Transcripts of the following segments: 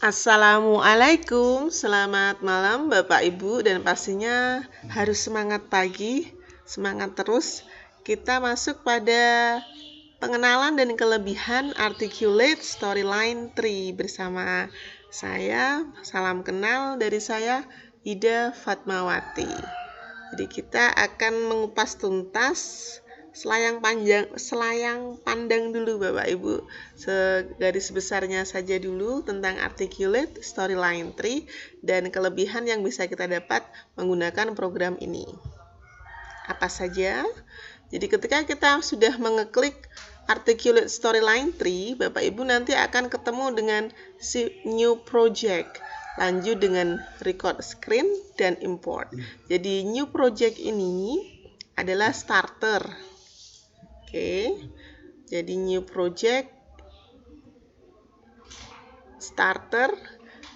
Assalamualaikum, selamat malam Bapak Ibu, dan pastinya harus semangat pagi, semangat terus. Kita masuk pada pengenalan dan kelebihan Articulate Storyline Tree bersama saya. Salam kenal dari saya, Ida Fatmawati. Jadi kita akan mengupas tuntas selayang pandang dulu Bapak Ibu, segaris besarnya saja dulu tentang Articulate Storyline Tree dan kelebihan yang bisa kita dapat menggunakan program ini. Apa saja? Jadi ketika kita sudah mengeklik Articulate Storyline Tree, Bapak Ibu nanti akan ketemu dengan si New Project. Lanjut dengan Record Screen dan Import. Jadi New Project ini adalah starter. Oke, jadi New Project starter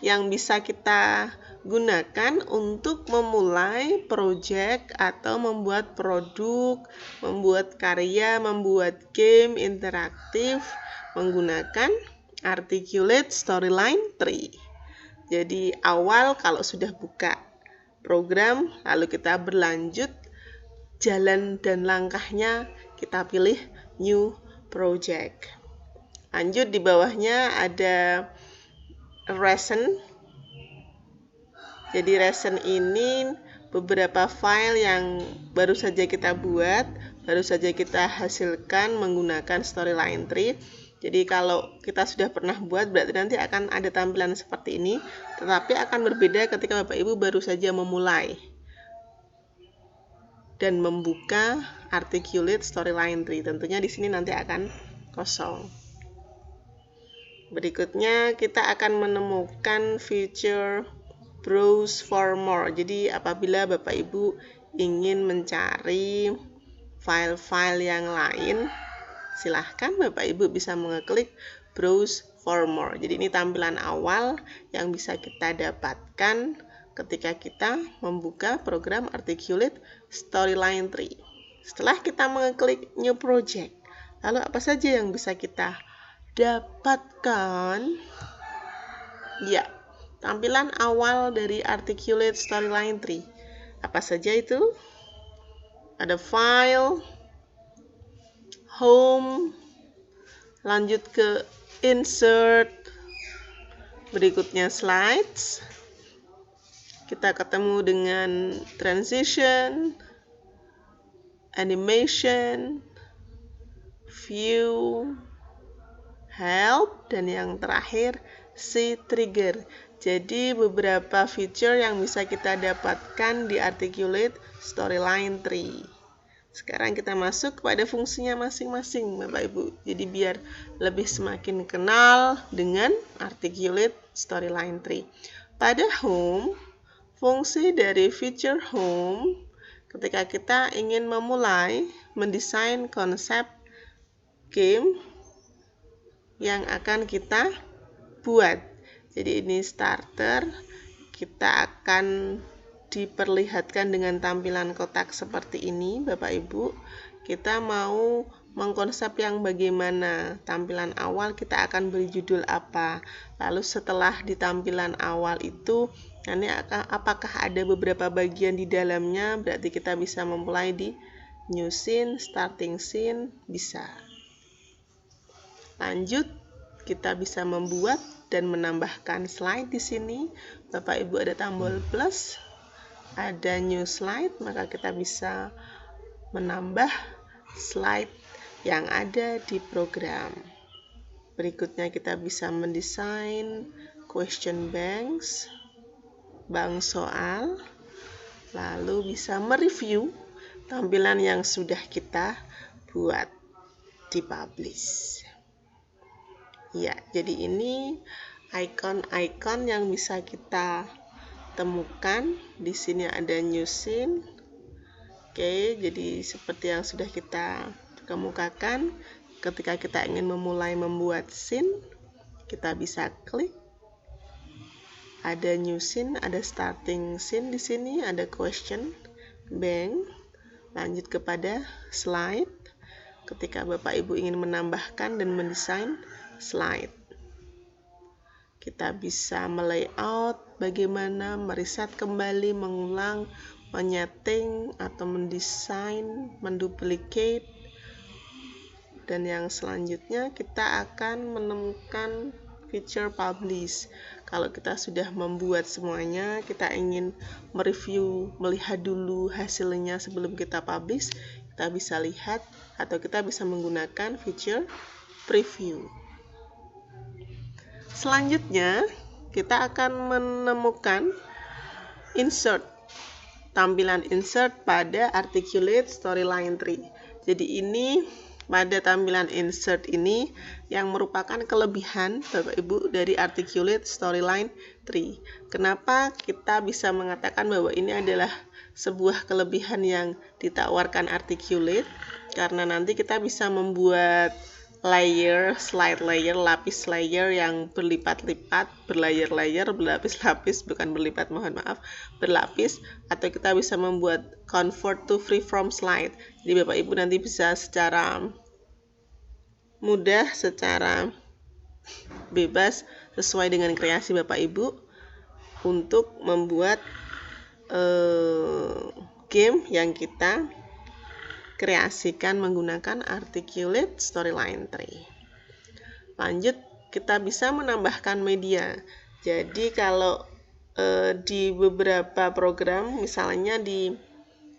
yang bisa kita gunakan untuk memulai project atau membuat produk, membuat karya, membuat game interaktif menggunakan Articulate Storyline Tree. Jadi awal kalau sudah buka program, lalu kita berlanjut, jalan dan langkahnya kita pilih New Project. Lanjut di bawahnya ada Recent. Jadi Recent ini beberapa file yang baru saja kita buat, baru saja kita hasilkan menggunakan Storyline Tree. Jadi kalau kita sudah pernah buat, berarti nanti akan ada tampilan seperti ini, tetapi akan berbeda ketika Bapak Ibu baru saja memulai dan membuka Articulate Storyline Tree. Tentunya di sini nanti akan kosong. Berikutnya kita akan menemukan feature Browse for More. Jadi apabila Bapak Ibu ingin mencari file-file yang lain, silahkan Bapak Ibu bisa mengeklik Browse for More. Jadi ini tampilan awal yang bisa kita dapatkan ketika kita membuka program Articulate Storyline Tree. Setelah kita mengeklik New Project, lalu apa saja yang bisa kita dapatkan? Ya, tampilan awal dari Articulate Storyline Tree. Apa saja itu? Ada File, Home, lanjut ke Insert, berikutnya Slides. Kita ketemu dengan Transition, Animation, View, Help, dan yang terakhir si Trigger. Jadi beberapa feature yang bisa kita dapatkan di Articulate Storyline Tree. Sekarang kita masuk kepada fungsinya masing-masing Bapak Ibu. Jadi biar lebih semakin kenal dengan Articulate Storyline Tree. Pada Home, fungsi dari feature Home ketika kita ingin memulai mendesain konsep game yang akan kita buat. Jadi ini starter, kita akan diperlihatkan dengan tampilan kotak seperti ini Bapak Ibu. Kita mau mengkonsep yang bagaimana, tampilan awal kita akan beri judul apa, lalu setelah di tampilan awal itu nanti apakah ada beberapa bagian di dalamnya, berarti kita bisa memulai di new scene, starting scene, bisa. Lanjut, kita bisa membuat dan menambahkan slide di sini. Bapak Ibu ada tombol plus, ada new slide, maka kita bisa menambah slide yang ada di program. Berikutnya kita bisa mendesain question banks, bank soal, lalu bisa mereview tampilan yang sudah kita buat, dipublish. Ya, jadi ini icon-icon yang bisa kita temukan. Di sini ada new scene. Oke, jadi seperti yang sudah kita kemukakan, ketika kita ingin memulai membuat scene, kita bisa klik. Ada new scene, ada starting scene di sini, ada question bank. Lanjut kepada slide. Ketika Bapak Ibu ingin menambahkan dan mendesain slide. Kita bisa melayout, bagaimana meriset kembali, mengulang, menyeting, atau mendesain, menduplicate. Dan yang selanjutnya kita akan menemukan feature publish. Kalau kita sudah membuat semuanya, kita ingin mereview, melihat dulu hasilnya sebelum kita publish, kita bisa lihat atau kita bisa menggunakan feature preview. Selanjutnya, kita akan menemukan insert, tampilan insert pada Articulate Storyline Tree. Jadi ini pada tampilan insert ini yang merupakan kelebihan Bapak Ibu dari Articulate Storyline Tree. Kenapa kita bisa mengatakan bahwa ini adalah sebuah kelebihan yang ditawarkan Articulate? Karena nanti kita bisa membuat layer, slide layer, lapis layer yang berlipat-lipat, berlayer-layer, berlapis-lapis, bukan berlipat, mohon maaf, berlapis, atau kita bisa membuat convert to freeform slide. Jadi Bapak Ibu nanti bisa secara mudah, secara bebas, sesuai dengan kreasi Bapak Ibu untuk membuat game yang kita kreasikan menggunakan Articulate Storyline Tree. Lanjut, kita bisa menambahkan media. Jadi kalau di beberapa program, misalnya di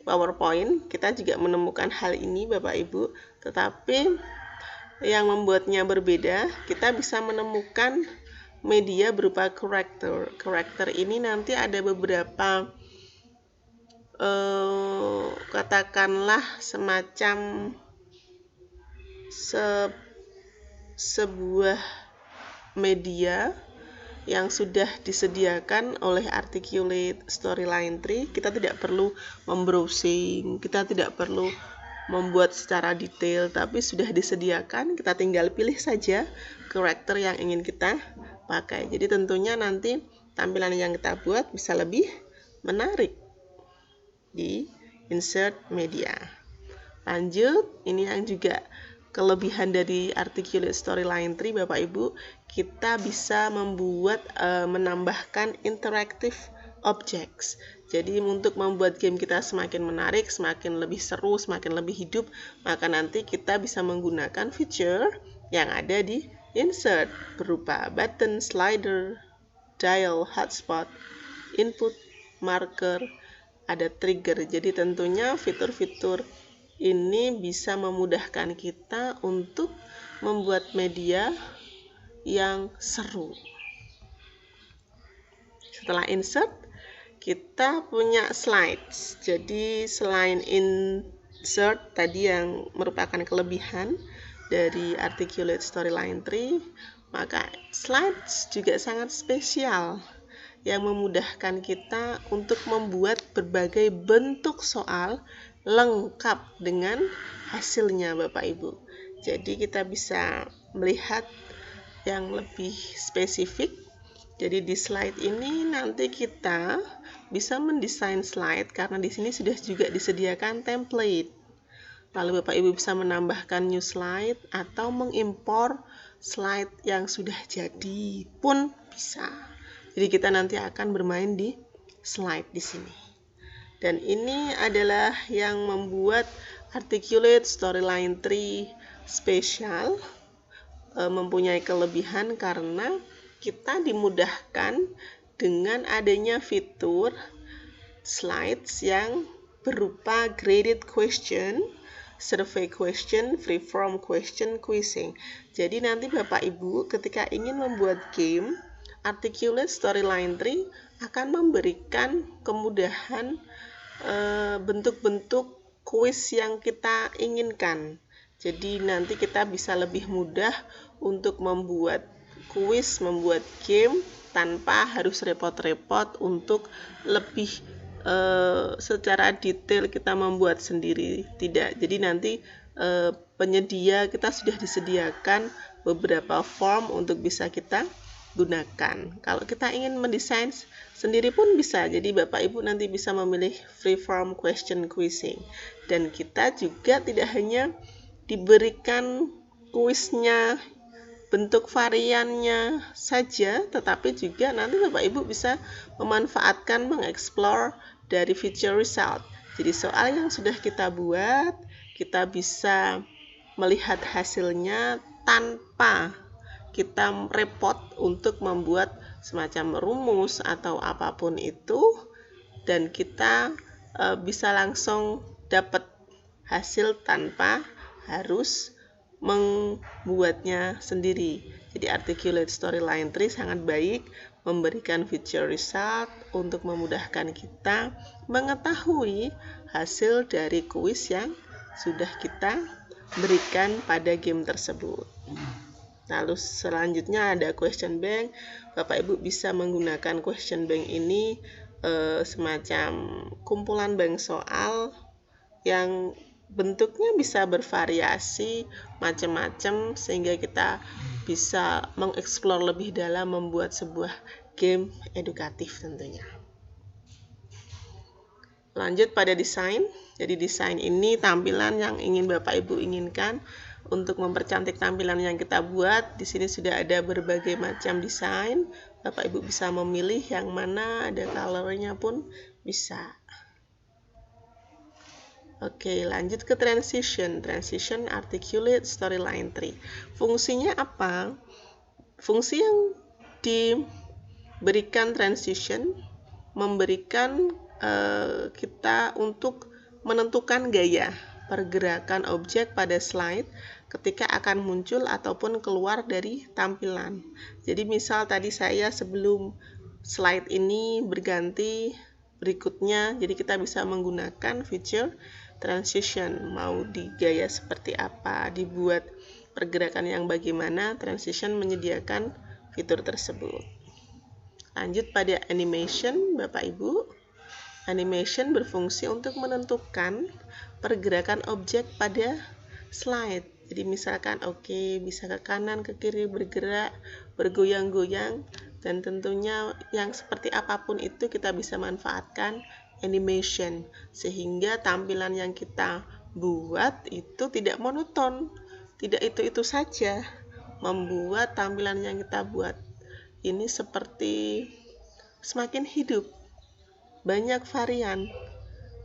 PowerPoint, kita juga menemukan hal ini Bapak Ibu, tetapi yang membuatnya berbeda, kita bisa menemukan media berupa character. Character ini nanti ada beberapa katakanlah semacam sebuah media yang sudah disediakan oleh Articulate Storyline Tree. Kita tidak perlu membrowsing, kita tidak perlu membuat secara detail, tapi sudah disediakan, kita tinggal pilih saja karakter yang ingin kita pakai. Jadi tentunya nanti tampilan yang kita buat bisa lebih menarik di insert media. Lanjut, ini yang juga kelebihan dari Articulate Storyline Tree Bapak Ibu, kita bisa membuat menambahkan interactive objects. Jadi untuk membuat game kita semakin menarik, semakin lebih seru, semakin lebih hidup, maka nanti kita bisa menggunakan feature yang ada di insert berupa button, slider, dial, hotspot, input, marker, ada trigger. Jadi tentunya fitur-fitur ini bisa memudahkan kita untuk membuat media yang seru. Setelah insert, kita punya slides. Jadi selain insert tadi yang merupakan kelebihan dari Articulate Storyline Tree, maka slides juga sangat spesial yang memudahkan kita untuk membuat berbagai bentuk soal lengkap dengan hasilnya Bapak Ibu. Jadi kita bisa melihat yang lebih spesifik. Jadi di slide ini nanti kita bisa mendesain slide karena di sini sudah juga disediakan template. Lalu Bapak Ibu bisa menambahkan new slide atau mengimpor slide yang sudah jadi pun bisa. Jadi kita nanti akan bermain di slide di sini. Dan ini adalah yang membuat Articulate Storyline Tree spesial, mempunyai kelebihan karena kita dimudahkan dengan adanya fitur slides yang berupa graded question, survey question, freeform question, quizzing. Jadi nanti Bapak Ibu ketika ingin membuat game, Articulate Storyline Tree akan memberikan kemudahan bentuk-bentuk kuis yang kita inginkan. Jadi nanti kita bisa lebih mudah untuk membuat kuis, membuat game tanpa harus repot-repot untuk lebih secara detail kita membuat sendiri. Tidak. Jadi nanti penyedia kita sudah disediakan beberapa form untuk bisa kita gunakan. Kalau kita ingin mendesain sendiri pun bisa. Jadi Bapak Ibu nanti bisa memilih freeform question quizzing. Dan kita juga tidak hanya diberikan kuisnya bentuk variannya saja, tetapi juga nanti Bapak Ibu bisa memanfaatkan, mengeksplor dari feature result. Jadi soal yang sudah kita buat, kita bisa melihat hasilnya tanpa kita repot untuk membuat semacam rumus atau apapun itu, dan kita bisa langsung dapat hasil tanpa harus membuatnya sendiri. Jadi articulate storyline tree sangat baik, memberikan feature result untuk memudahkan kita mengetahui hasil dari kuis yang sudah kita berikan pada game tersebut. Lalu selanjutnya ada question bank. Bapak Ibu bisa menggunakan question bank ini semacam kumpulan bank soal yang bentuknya bisa bervariasi macam-macam, sehingga kita bisa mengeksplor lebih dalam membuat sebuah game edukatif tentunya. Lanjut pada desain. Jadi desain ini tampilan yang ingin Bapak Ibu inginkan untuk mempercantik tampilan yang kita buat. Di sini sudah ada berbagai macam desain. Bapak Ibu bisa memilih yang mana, ada colornya pun bisa. Oke, lanjut ke transition. Transition articulate storyline tree. Fungsinya apa? Fungsi yang diberikan transition memberikan kita untuk menentukan gaya pergerakan objek pada slide ketika akan muncul ataupun keluar dari tampilan. Jadi misal tadi saya sebelum slide ini berganti berikutnya, jadi kita bisa menggunakan feature transition, mau di gaya seperti apa, dibuat pergerakan yang bagaimana, transition menyediakan fitur tersebut. Lanjut pada animation, Bapak Ibu. Animation berfungsi untuk menentukan pergerakan objek pada slide. Jadi misalkan bisa ke kanan, ke kiri, bergerak, bergoyang-goyang, dan tentunya yang seperti apapun itu kita bisa manfaatkan animation, sehingga tampilan yang kita buat itu tidak monoton, tidak itu-itu saja. Membuat tampilan yang kita buat ini seperti semakin hidup, banyak varian,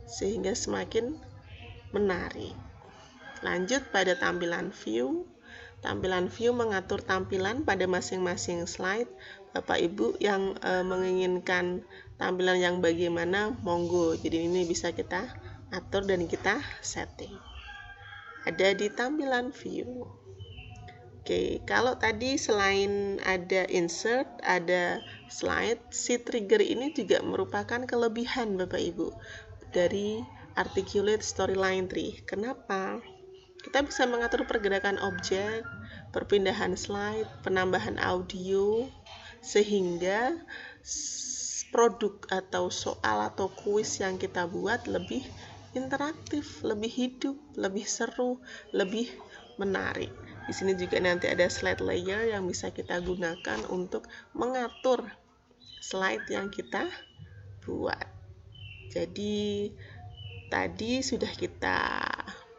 sehingga semakin menarik. Lanjut pada tampilan view. Tampilan view mengatur tampilan pada masing-masing slide. Bapak Ibu yang menginginkan tampilan yang bagaimana, monggo. Jadi ini bisa kita atur dan kita setting. Ada di tampilan view. Oke, kalau tadi selain ada insert, ada slide, si trigger ini juga merupakan kelebihan Bapak Ibu dari articulate storyline tree. Kenapa? Kita bisa mengatur pergerakan objek, perpindahan slide, penambahan audio, sehingga produk atau soal atau kuis yang kita buat lebih interaktif, lebih hidup, lebih seru, lebih menarik. Di sini juga nanti ada slide layer yang bisa kita gunakan untuk mengatur slide yang kita buat. Jadi tadi sudah kita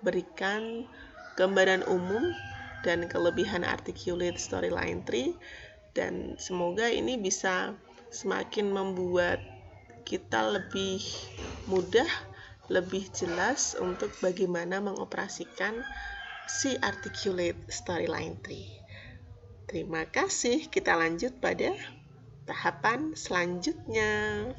berikan gambaran umum dan kelebihan articulate storyline tree, dan semoga ini bisa semakin membuat kita lebih mudah, lebih jelas untuk bagaimana mengoperasikan si articulate storyline tree. Terima kasih, kita lanjut pada tahapan selanjutnya.